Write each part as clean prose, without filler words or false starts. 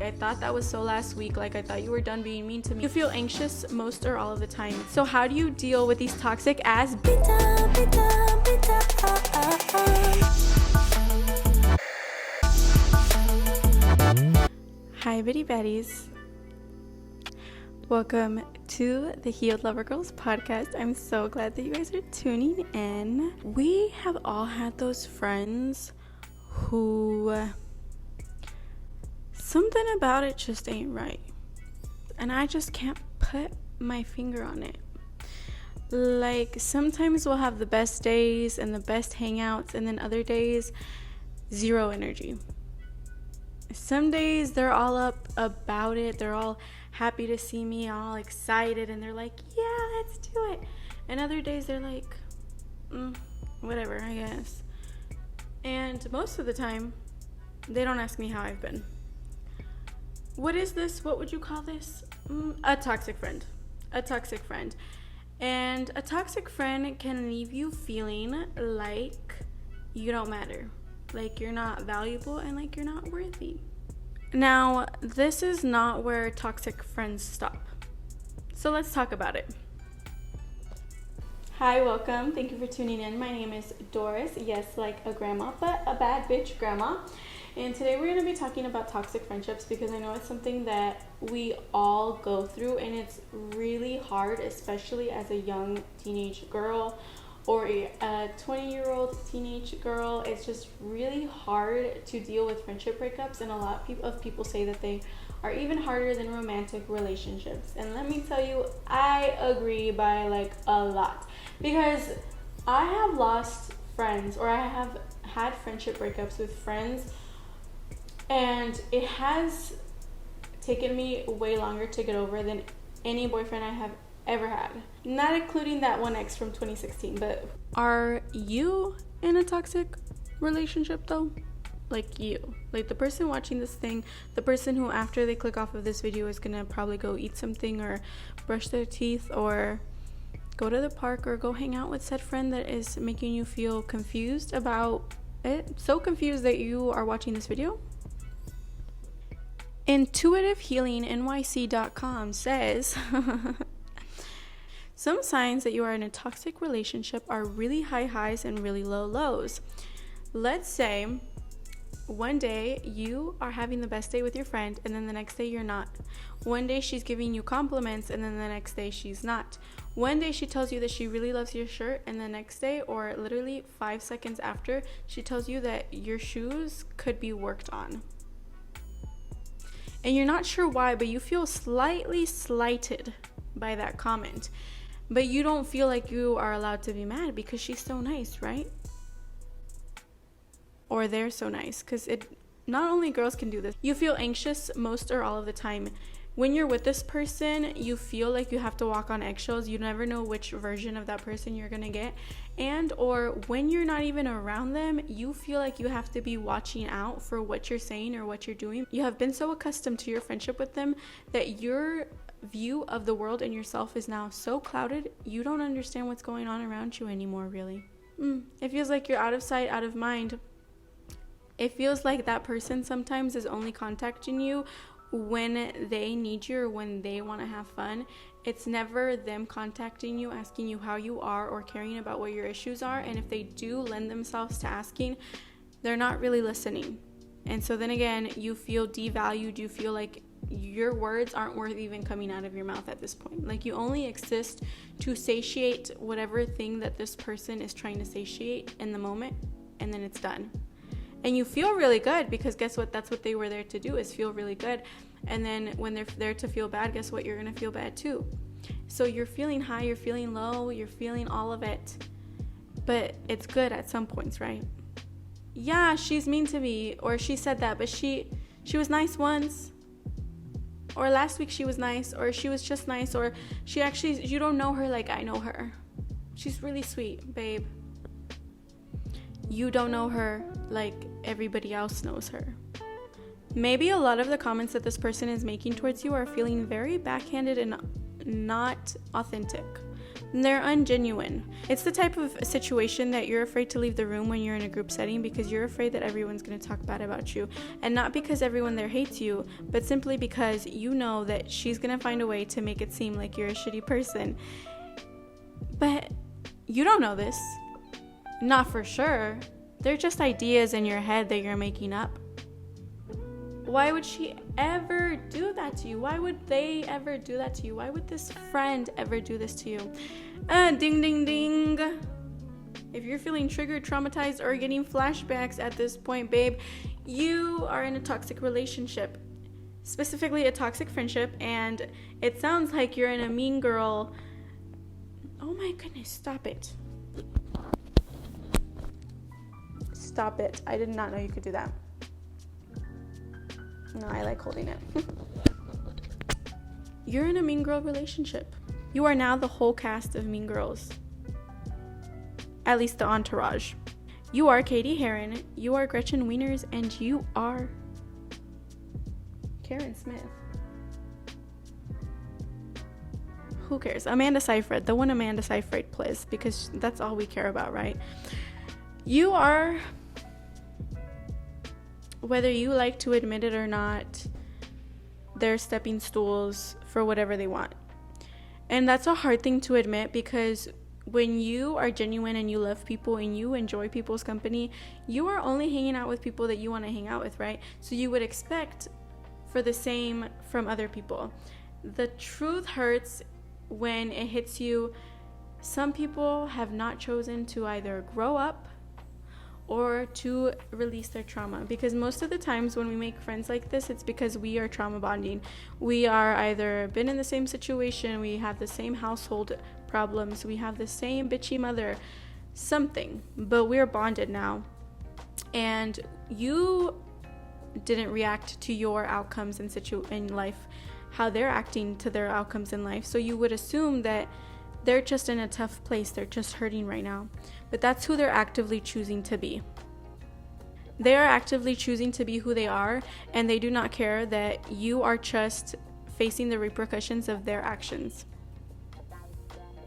I thought that was so last week. Like, I thought you were done being mean to me. You feel anxious most or all of the time. So how do you deal with these toxic ass Hi, bitty baddies. Welcome to the Healed Lover Girls podcast. I'm so glad that you guys are tuning in. We have all had those friends who something about it just ain't right. And I just can't put my finger on it. Like, sometimes we'll have the best days and the best hangouts, and then other days, zero energy. Some days they're all up about it. They're all happy to see me, all excited, and they're like, yeah, let's do it. And other days they're like, whatever, I guess. And most of the time, they don't ask me how I've been. What is this? What would you call this? A toxic friend. A toxic friend. And a toxic friend can leave you feeling like you don't matter. Like you're not valuable and like you're not worthy. Now, this is not where toxic friends stop. So let's talk about it. Hi, welcome. Thank you for tuning in. My name is Doris. Yes, like a grandma, but a bad bitch grandma. And today we're going to be talking about toxic friendships because I know it's something that we all go through, and it's really hard, especially as a young teenage girl or a 20-year-old teenage girl. It's just really hard to deal with friendship breakups, and a lot of people say that they are even harder than romantic relationships. And let me tell you, I agree by like a lot, because I have lost friends, or I have had friendship breakups with friends, and it has taken me way longer to get over than any boyfriend I have ever had. Not including that one ex from 2016, but are you in a toxic relationship though? Like you. Like the person watching this thing, the person who after they click off of this video is gonna probably go eat something or brush their teeth or go to the park or go hang out with said friend that is making you feel confused about it. So confused that you are watching this video. IntuitiveHealingNYC.com says some signs that you are in a toxic relationship are really high highs and really low lows. Let's say one day you are having the best day with your friend, and then the next day you're not. One day she's giving you compliments, and then the next day she's not. One day she tells you that she really loves your shirt, and the next day, or literally 5 seconds after, she tells you that your shoes could be worked on. And you're not sure why, but you feel slightly slighted by that comment. But you don't feel like you are allowed to be mad because she's so nice, right? Or they're so nice, because not only girls can do this. You feel anxious most or all of the time. When you're with this person, you feel like you have to walk on eggshells. You never know which version of that person you're gonna get. And or when you're not even around them, you feel like you have to be watching out for what you're saying or what you're doing. You have been so accustomed to your friendship with them that your view of the world and yourself is now so clouded, you don't understand what's going on around you anymore, really. It feels like you're out of sight, out of mind. It feels like that person sometimes is only contacting you when they need you or when they want to have fun. It's never them contacting you, asking you how you are, or caring about what your issues are. And if they do lend themselves to asking, they're not really listening. And so then again, you feel devalued. You feel like your words aren't worth even coming out of your mouth at this point. Like you only exist to satiate whatever thing that this person is trying to satiate in the moment, and then it's done. And you feel really good because guess what? That's what they were there to do, is feel really good. And then when they're there to feel bad, guess what? You're going to feel bad too. So you're feeling high, you're feeling low, you're feeling all of it. But it's good at some points, right? Yeah, she's mean to me, or she said that, but she was nice once. Or last week she was nice, or she was just nice, or you don't know her like I know her. She's really sweet, babe. You don't know her like everybody else knows her. Maybe a lot of the comments that this person is making towards you are feeling very backhanded and not authentic. they're ungenuine. It's the type of situation that you're afraid to leave the room when you're in a group setting because you're afraid that everyone's going to talk bad about you. And not because everyone there hates you, but simply because you know that she's going to find a way to make it seem like you're a shitty person. But you don't know this. Not for sure. They're just ideas in your head that you're making up. Why would she ever do that to you? Why would they ever do that to you? Why would this friend ever do this to you? Ding, ding, ding. If you're feeling triggered, traumatized, or getting flashbacks at this point, babe, you are in a toxic relationship. Specifically a toxic friendship, and it sounds like you're in a mean girl. Oh my goodness, stop it. Stop it. I did not know you could do that. No, I like holding it. You're in a mean girl relationship. You are now the whole cast of Mean Girls. At least the entourage. You are Katie Heron, you are Gretchen Wieners, and you are Karen Smith. Who cares? Amanda Seyfried, the one Amanda Seyfried plays, because that's all we care about, right? You are, whether you like to admit it or not, they're stepping stools for whatever they want. And that's a hard thing to admit, because when you are genuine and you love people and you enjoy people's company, you are only hanging out with people that you want to hang out with, right? So you would expect for the same from other people. The truth hurts when it hits you. Some people have not chosen to either grow up or to release their trauma, because most of the times when we make friends like this, it's because we are trauma bonding. We are either been in the same situation, we have the same household problems, we have the same bitchy mother, something, but we're bonded now. And you didn't react to your outcomes in life how they're acting to their outcomes in life, so you would assume that they're just in a tough place, they're just hurting right now. But that's who they're actively choosing to be. They are actively choosing to be who they are, and they do not care that you are just facing the repercussions of their actions.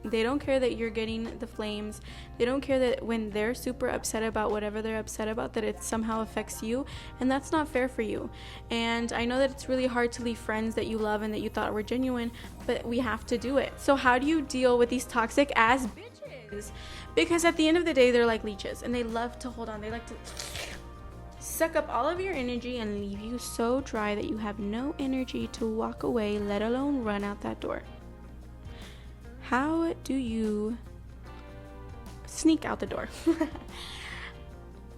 They don't care that you're getting the flames. They don't care that when they're super upset about whatever they're upset about, that it somehow affects you, and that's not fair for you. And I know that it's really hard to leave friends that you love and that you thought were genuine, but we have to do it. So how do you deal with these toxic ass bitches? Because at the end of the day, they're like leeches, and they love to hold on. They like to suck up all of your energy and leave you so dry that you have no energy to walk away, let alone run out that door. How do you sneak out the door?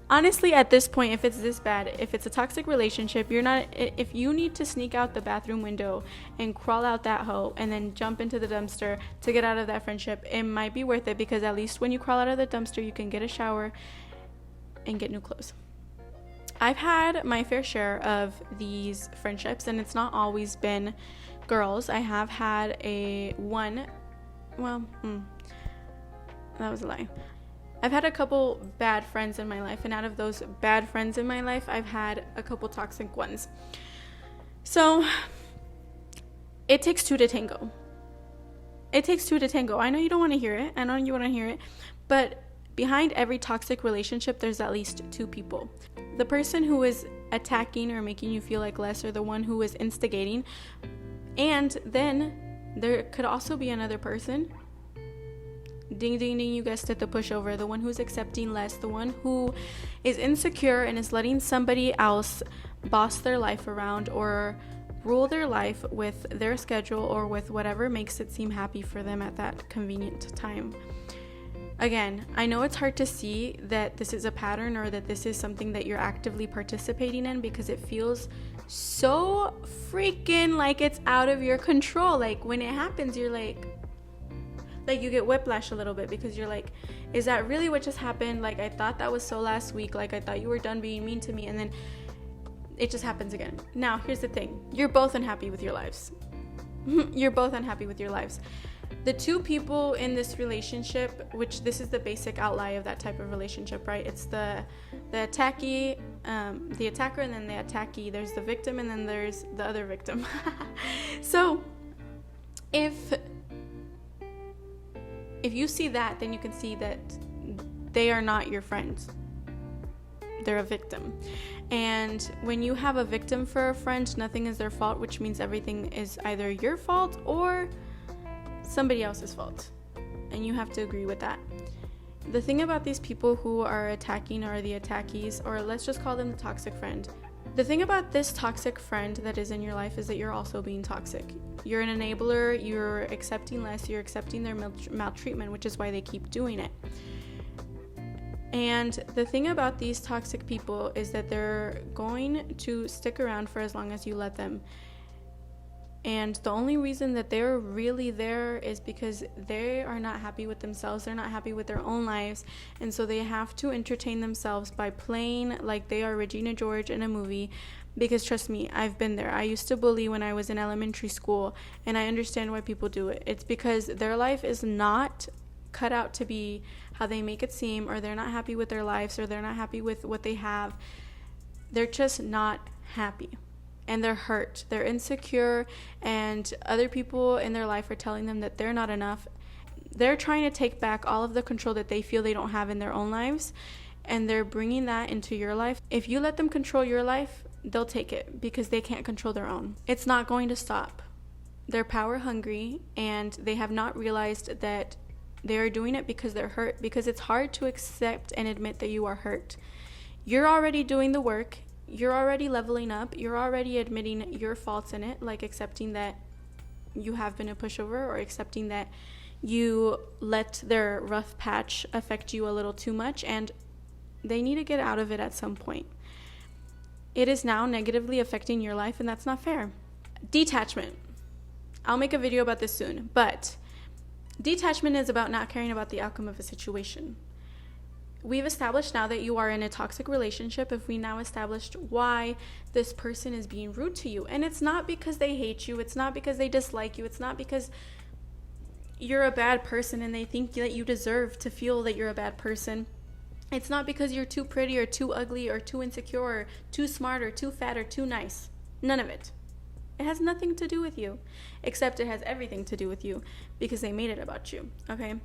Honestly, at this point, if it's this bad, if it's a toxic relationship, if you need to sneak out the bathroom window and crawl out that hole and then jump into the dumpster to get out of that friendship, it might be worth it, because at least when you crawl out of the dumpster, you can get a shower and get new clothes. I've had my fair share of these friendships, and it's not always been girls. I have had that was a lie. I've had a couple bad friends in my life, and out of those bad friends in my life, I've had a couple toxic ones. So it takes two to tango. It takes two to tango. I know you don't want to hear it. I know you want to hear it. But behind every toxic relationship, there's at least two people. The person who is attacking or making you feel like less, or the one who is instigating. And then there could also be another person. Ding, ding, ding, you guessed it, the pushover, the one who's accepting less, the one who is insecure and is letting somebody else boss their life around or rule their life with their schedule or with whatever makes it seem happy for them at that convenient time. Again, I know it's hard to see that this is a pattern or that this is something that you're actively participating in, because it feels so freaking like it's out of your control. Like when it happens, you're like you get whiplash a little bit, because you're like, is that really what just happened? Like, I thought that was so last week. Like, I thought you were done being mean to me, and then it just happens again. Now, here's the thing. You're both unhappy with your lives. You're both unhappy with your lives. The two people in this relationship, which this is the basic outline of that type of relationship, right? It's the attacker, and then the attackee. There's the victim, and then there's the other victim. So, if If you see that, then you can see that they are not your friends. They're a victim. And when you have a victim for a friend, nothing is their fault, which means everything is either your fault or somebody else's fault. And you have to agree with that. The thing about these people who are attacking or the attackees, or let's just call them the toxic friend. The thing about this toxic friend that is in your life is that you're also being toxic. You're an enabler, you're accepting less, you're accepting their maltreatment, which is why they keep doing it. And the thing about these toxic people is that they're going to stick around for as long as you let them. And the only reason that they're really there is because they are not happy with themselves. They're not happy with their own lives. And so they have to entertain themselves by playing like they are Regina George in a movie. Because trust me, I've been there. I used to bully when I was in elementary school. And I understand why people do it. It's because their life is not cut out to be how they make it seem. Or they're not happy with their lives. Or they're not happy with what they have. They're just not happy. And they're hurt, they're insecure, and other people in their life are telling them that they're not enough. They're trying to take back all of the control that they feel they don't have in their own lives, and they're bringing that into your life. If you let them control your life, they'll take it because they can't control their own. It's not going to stop. They're power hungry, and they have not realized that they are doing it because they're hurt, because it's hard to accept and admit that you are hurt. You're already doing the work. You're already leveling up. You're already admitting your faults in it, like accepting that you have been a pushover, or accepting that you let their rough patch affect you a little too much, and they need to get out of it at some point. It is now negatively affecting your life, and that's not fair. Detachment. I'll make a video about this soon, but detachment is about not caring about the outcome of a situation. We've established now that you are in a toxic relationship. If we now established why this person is being rude to you, and it's not because they hate you, it's not because they dislike you, it's not because you're a bad person and they think that you deserve to feel that you're a bad person. It's not because you're too pretty or too ugly or too insecure or too smart or too fat or too nice. None of it. It has nothing to do with you, except it has everything to do with you because they made it about you, okay?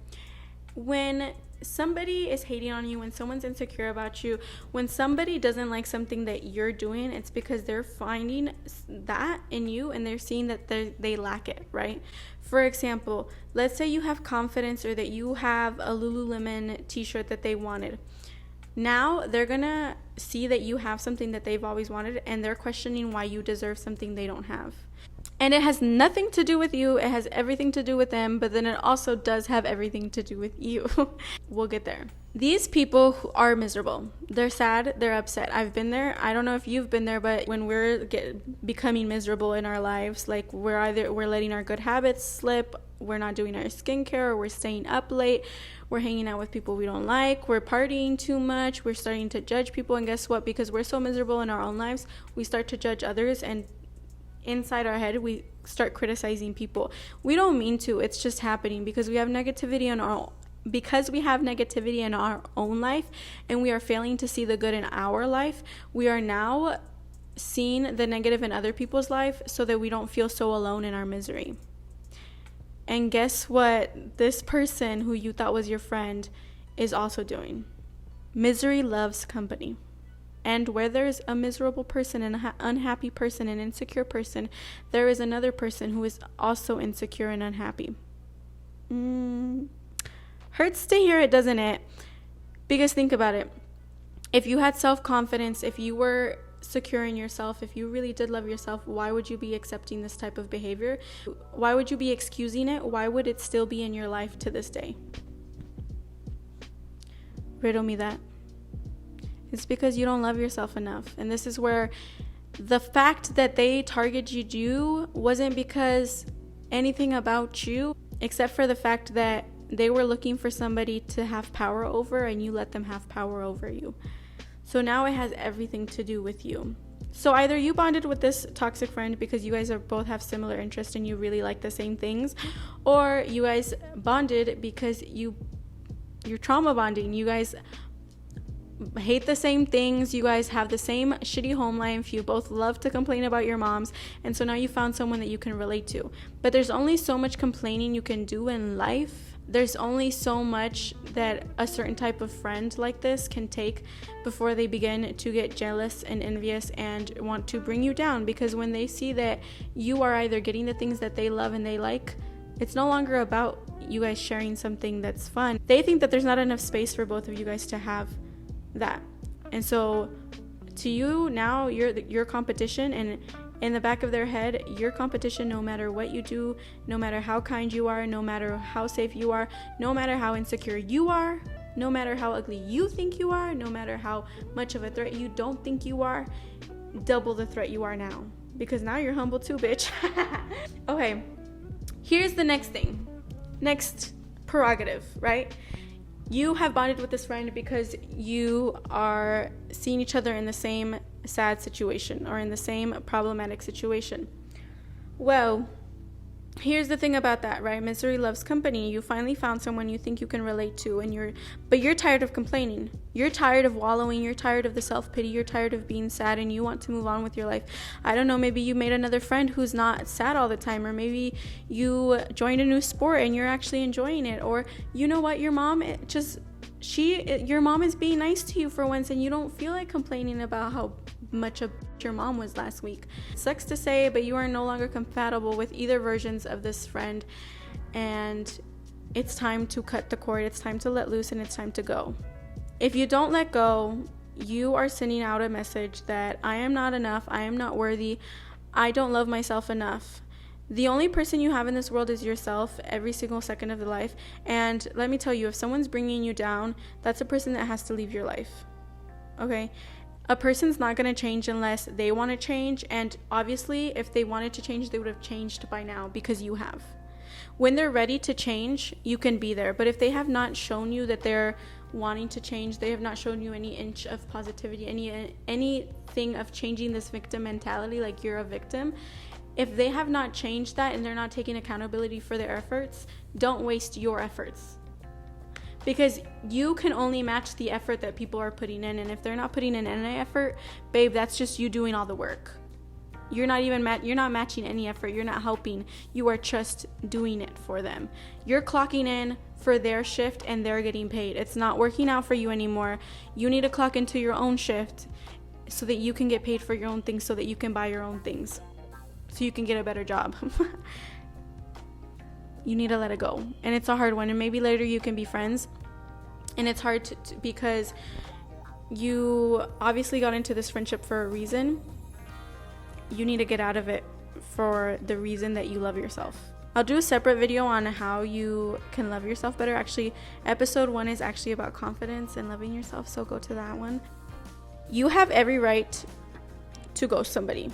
When somebody is hating on you, when someone's insecure about you, when somebody doesn't like something that you're doing, it's because they're finding that in you and they're seeing that they lack it, right? For example, let's say you have confidence, or that you have a Lululemon t-shirt that they wanted. Now they're gonna see that you have something that they've always wanted, and they're questioning why you deserve something they don't have. And it has nothing to do with you. It has everything to do with them, but then it also does have everything to do with you. We'll get there. These people are miserable. They're sad. They're upset. I've been there. I don't know if you've been there, but when we're becoming miserable in our lives, like we're letting our good habits slip, we're not doing our skincare, or we're staying up late, we're hanging out with people we don't like, we're partying too much, we're starting to judge people, and guess what? Because we're so miserable in our own lives, we start to judge others, and inside our head we start criticizing people. We don't mean to. It's just happening because we have negativity in our own life, and we are failing to see the good in our life. We are now seeing the negative in other people's life so that we don't feel so alone in our misery. And guess what this person who you thought was your friend is also doing? Misery loves company. And where there's a miserable person, an unhappy person, an insecure person, there is another person who is also insecure and unhappy. Hurts to hear it, doesn't it? Because think about it. If you had self-confidence, if you were secure in yourself, if you really did love yourself, why would you be accepting this type of behavior? Why would you be excusing it? Why would it still be in your life to this day? Riddle me that. It's because you don't love yourself enough. And this is where the fact that they targeted you wasn't because anything about you, except for the fact that they were looking for somebody to have power over, and you let them have power over you. So now it has everything to do with you. So either you bonded with this toxic friend because you guys both have similar interests and you really like the same things, or you guys bonded because you're trauma bonding. You guys hate the same things, you guys have the same shitty home life, you both love to complain about your moms, and so now you found someone that you can relate to. But there's only so much complaining you can do in life there's only so much that a certain type of friend like this can take before they begin to get jealous and envious and want to bring you down. Because when they see that you are either getting the things that they love and they like, it's no longer about you guys sharing something that's fun. They think that there's not enough space for both of you guys to have that. And so to you now, you're your competition, and in the back of their head, your competition, no matter what you do, no matter how kind you are, no matter how safe you are, no matter how insecure you are, no matter how ugly you think you are, no matter how much of a threat you don't think you are, double the threat you are now. Because now you're humble too, bitch. Okay, here's the next thing. Next prerogative, right? You have bonded with this friend because you are seeing each other in the same sad situation or in the same problematic situation. Well, here's the thing about that, right? Misery loves company. You finally found someone you think you can relate to, and but you're tired of complaining. You're tired of wallowing. You're tired of the self-pity. You're tired of being sad, and you want to move on with your life. I don't know, maybe you made another friend who's not sad all the time, or maybe you joined a new sport and you're actually enjoying it, or you know what, your mom your mom is being nice to you for once, and you don't feel like complaining about how much of your mom was last week. It sucks to say, but you are no longer compatible with either versions of this friend, and it's time to cut the cord. It's time to let loose, and it's time to go. If you don't let go, you are sending out a message that I am not enough, I am not worthy, I don't love myself enough. The only person you have in this world is yourself every single second of your life. And let me tell you, if someone's bringing you down, that's a person that has to leave your life. Okay? A person's not going to change unless they want to change. And obviously, if they wanted to change, they would have changed by now because you have. When they're ready to change, you can be there. But if they have not shown you that they're wanting to change, they have not shown you any inch of positivity, anything of changing this victim mentality, like you're a victim. If they have not changed that and they're not taking accountability for their efforts, don't waste your efforts. Because you can only match the effort that people are putting in. And if they're not putting in any effort, babe, that's just you doing all the work. You're not even you're not matching any effort. You're not helping. You are just doing it for them. You're clocking in for their shift and they're getting paid. It's not working out for you anymore. You need to clock into your own shift so that you can get paid for your own things, so that you can buy your own things, so you can get a better job. You need to let it go. And it's a hard one. And maybe later you can be friends. And it's hard to because you obviously got into this friendship for a reason. You need to get out of it for the reason that you love yourself. I'll do a separate video on how you can love yourself better. Actually, episode 1 is actually about confidence and loving yourself. So go to that one. You have every right to ghost somebody.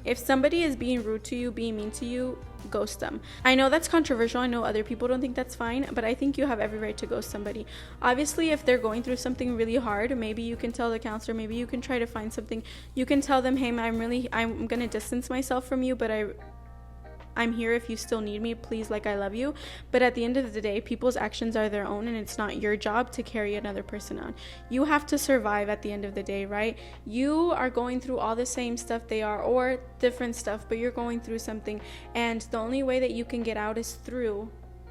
If somebody is being rude to you, being mean to you, ghost them. I know that's controversial. I know other people don't think that's fine, but I think you have every right to ghost somebody. Obviously, if they're going through something really hard, maybe you can tell the counselor, maybe you can try to find something. You can tell them, hey, I'm going to distance myself from you, but I'm here if you still need me, please, like I love you. But at the end of the day, people's actions are their own, and it's not your job to carry another person on. You have to survive at the end of the day, right? You are going through all the same stuff they are, or different stuff, but you're going through something, and the only way that you can get out is through,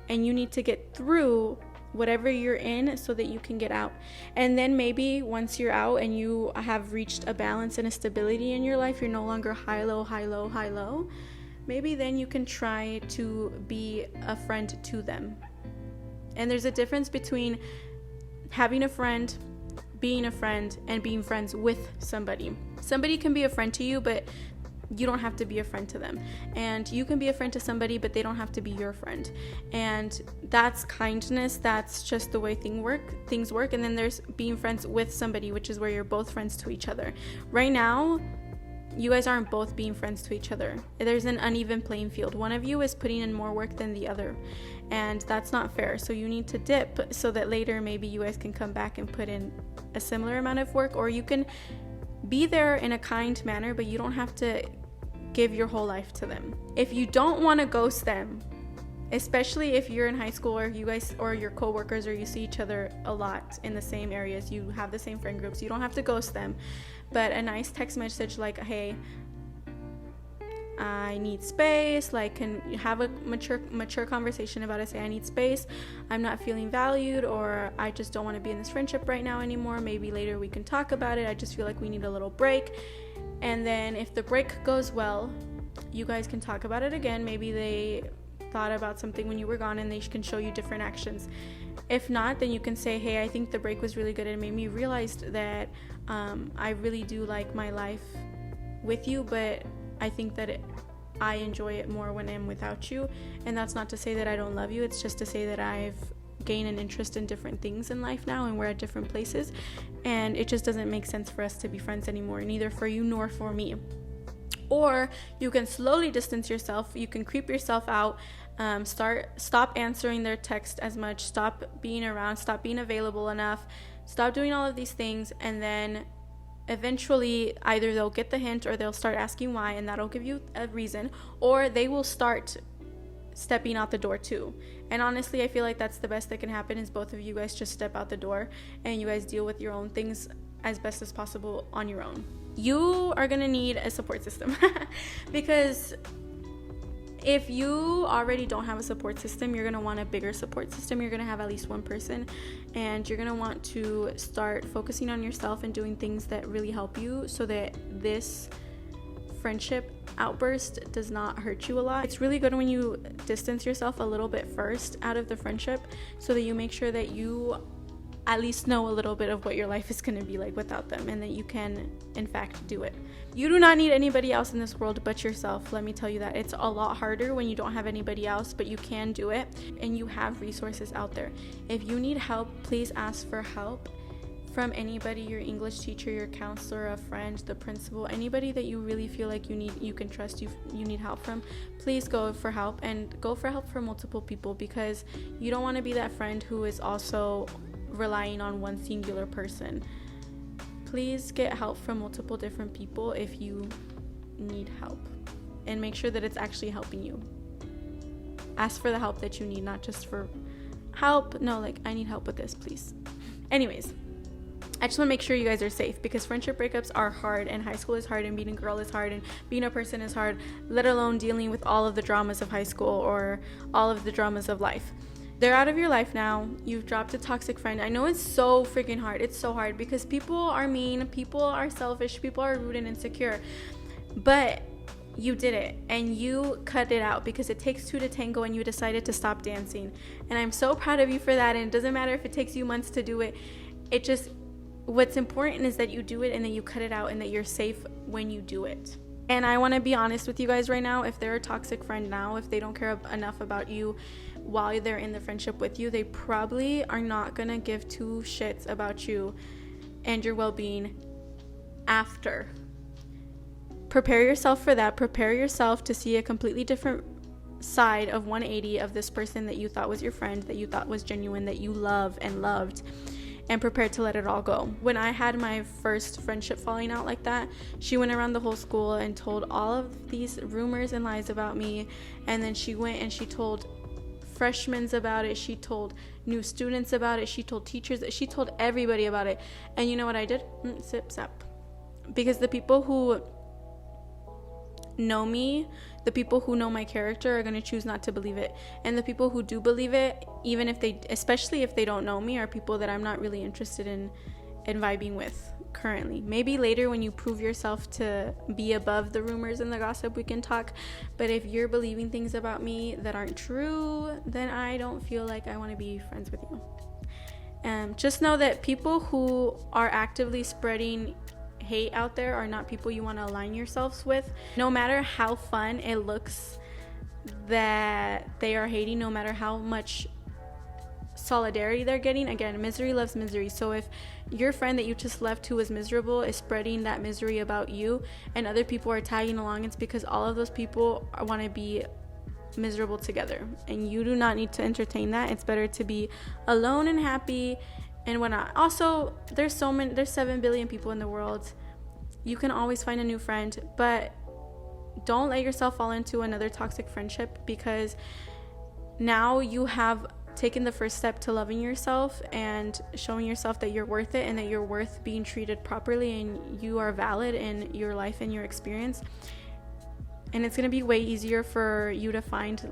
and you need to get through whatever you're in so that you can get out. And then maybe once you're out and you have reached a balance and a stability in your life, you're no longer high, low, high, low, high, low. Maybe then you can try to be a friend to them. And there's a difference between having a friend, being a friend, and being friends with somebody. Somebody can be a friend to you, but you don't have to be a friend to them. And you can be a friend to somebody, but they don't have to be your friend. And that's kindness. That's just the way things work. And then there's being friends with somebody, which is where you're both friends to each other. Right now, you guys aren't both being friends to each other. There's an uneven playing field. One of you is putting in more work than the other, and that's not fair. So you need to dip so that later maybe you guys can come back and put in a similar amount of work, or you can be there in a kind manner, but you don't have to give your whole life to them. If you don't want to ghost them, especially if you're in high school, or you guys or your coworkers, or you see each other a lot in the same areas, you have the same friend groups, you don't have to ghost them. But a nice text message like, hey, I need space, like can have a mature conversation about it. Say, I need space, I'm not feeling valued, or I just don't want to be in this friendship right now anymore. Maybe later we can talk about it. I just feel like we need a little break. And then if the break goes well, you guys can talk about it again. Maybe they thought about something when you were gone and they can show you different actions. If not, then you can say, hey, I think the break was really good. It made me realize that I really do like my life with you, but I think that I enjoy it more when I'm without you. And that's not to say that I don't love you. It's just to say that I've gained an interest in different things in life now, and we're at different places, and it just doesn't make sense for us to be friends anymore, neither for you nor for me. Or you can slowly distance yourself. You can creep yourself out. Stop answering their text as much. Stop being around. Stop being available enough. Stop doing all of these things, and then eventually either they'll get the hint or they'll start asking why, and that'll give you a reason, or they will start stepping out the door too. And honestly, I feel like that's the best that can happen, is both of you guys just step out the door and you guys deal with your own things as best as possible on your own. You are gonna need a support system because if you already don't have a support system, you're going to want a bigger support system. You're going to have at least one person, and you're going to want to start focusing on yourself and doing things that really help you, so that this friendship outburst does not hurt you a lot. It's really good when you distance yourself a little bit first out of the friendship, so that you make sure that you at least know a little bit of what your life is going to be like without them, and that you can in fact do it. You do not need anybody else in this world but yourself. Let me tell you that. It's a lot harder when you don't have anybody else, but you can do it, and you have resources out there. If you need help, please ask for help from anybody, your English teacher, your counselor, a friend, the principal, anybody that you really feel like you can trust, you need help from. Please go for help, and go for help from multiple people, because you don't want to be that friend who is also relying on one singular person. Please get help from multiple different people if you need help, and make sure that it's actually helping you. Ask for the help that you need, not just for help. No, like, I need help with this, please. Anyways, I just want to make sure you guys are safe, because friendship breakups are hard, and high school is hard, and being a girl is hard, and being a person is hard, let alone dealing with all of the dramas of high school or all of the dramas of life. They're out of your life now. You've dropped a toxic friend. I know it's so freaking hard. It's so hard because people are mean, people are selfish, people are rude and insecure. But you did it, and you cut it out, because it takes two to tango, and you decided to stop dancing. And I'm so proud of you for that. And it doesn't matter if it takes you months to do it. What's important is that you do it, and that you cut it out, and that you're safe when you do it. And I want to be honest with you guys right now. If they're a toxic friend now, if they don't care enough about you while they're in the friendship with you, they probably are not going to give two shits about you and your well-being after. Prepare yourself for that. Prepare yourself to see a completely different side of 180 of this person that you thought was your friend, that you thought was genuine, that you love and loved. And prepare to let it all go. When I had my first friendship falling out like that, she went around the whole school and told all of these rumors and lies about me. And then she went and she told freshmen about it. She told new students about it. She told teachers. She told everybody about it. And you know what I did? Sip, sap. Because the people who know me, the people who know my character, are going to choose not to believe it. And the people who do believe it, especially if they don't know me, are people that I'm not really interested in vibing with currently. Maybe later, when you prove yourself to be above the rumors and the gossip, we can talk. But if you're believing things about me that aren't true, then I don't feel like I want to be friends with you. Just know that people who are actively spreading hate out there are not people you want to align yourselves with. No matter how fun it looks that they are hating, no matter how much solidarity they're getting, again, misery loves misery. So if your friend that you just left who was miserable is spreading that misery about you, and other people are tagging along, it's because all of those people want to be miserable together, and you do not need to entertain that. It's better to be alone and happy and whatnot. Also, there's 7 billion people in the world. You can always find a new friend, but don't let yourself fall into another toxic friendship, because now you have taken the first step to loving yourself and showing yourself that you're worth it, and that you're worth being treated properly, and you are valid in your life and your experience. And it's going to be way easier for you to find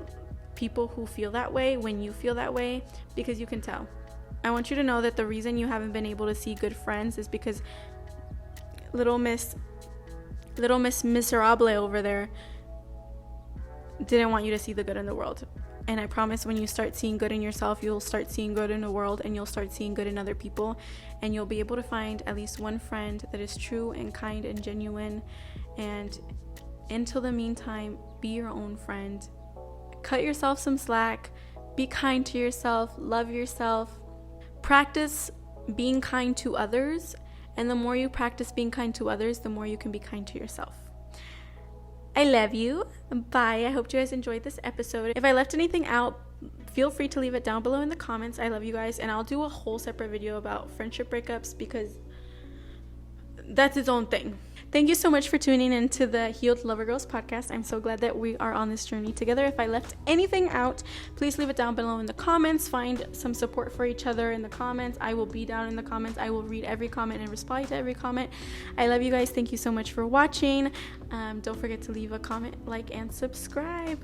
people who feel that way when you feel that way, because you can tell. I want you to know that the reason you haven't been able to see good friends is because little Miss Miserable over there didn't want you to see the good in the world. And I promise, when you start seeing good in yourself, you'll start seeing good in the world, and you'll start seeing good in other people, and you'll be able to find at least one friend that is true and kind and genuine. And until the meantime, be your own friend. Cut yourself some slack. Be kind to yourself. Love yourself. Practice being kind to others. And the more you practice being kind to others, the more you can be kind to yourself. I love you. Bye. I hope you guys enjoyed this episode. If I left anything out, feel free to leave it down below in the comments. I love you guys. And I'll do a whole separate video about friendship breakups, because that's its own thing. Thank you so much for tuning into the Healed Lover Girls podcast. I'm so glad that we are on this journey together. If I left anything out, please leave it down below in the comments. Find some support for each other in the comments. I will be down in the comments. I will read every comment and reply to every comment. I love you guys. Thank you so much for watching. Don't forget to leave a comment, like, and subscribe.